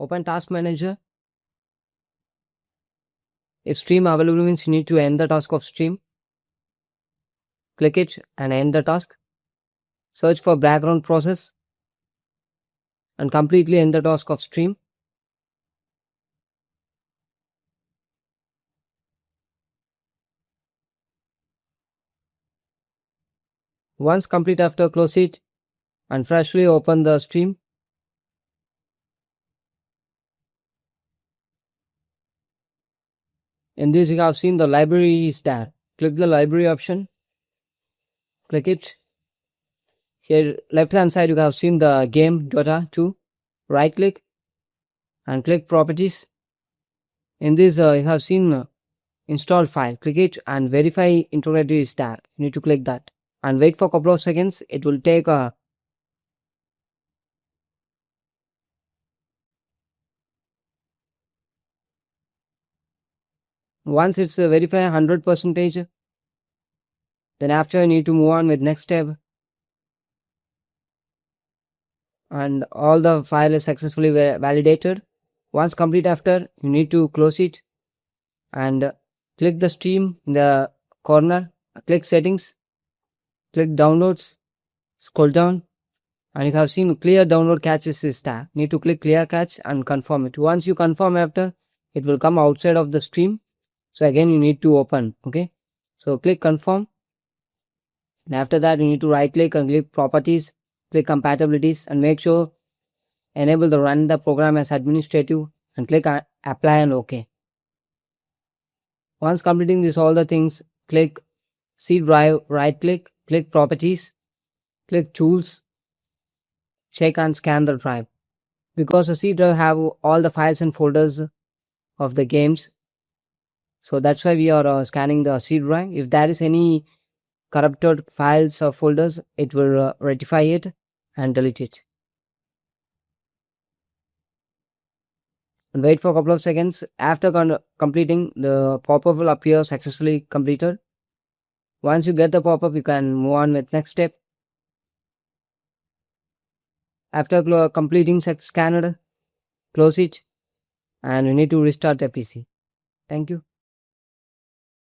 Open Task Manager. If stream available means you need to end the task of stream. Click it and end the task. Search for background process and completely end the task of stream. Once complete after, close it and freshly open the stream. In this you have seen the library is there. Click the library option. Click it. Here left hand side you have seen the game Dota 2. Right click and click properties. In this you have seen install file. Click it and verify integrity is there. You need to click that and wait for a couple of seconds. It will take a once it's verify 100%, then after you need to move on with next step. And all the file is successfully validated. Once complete after, you need to close it and click the stream in the corner. Click settings, click downloads, scroll down and you have seen clear download caches is there. Need to click clear cache and confirm it. Once you confirm after, it will come outside of the stream. So again you need to open. Okay, so click confirm and after that you need to right click and click properties, click compatibilities and make sure enable the run the program as administrative and click apply and OK. Once completing this all the things, click C drive, right click, click properties, click tools, check and scan the drive. Because the C drive have all the files and folders of the games, so that's why we are scanning the C drive. If there is any corrupted files or folders, it will rectify it and delete it. And wait for a couple of seconds. After completing, the pop-up will appear successfully completed. Once you get the pop-up, you can move on with next step. After completing scanned, close it and you need to restart the PC. Thank you.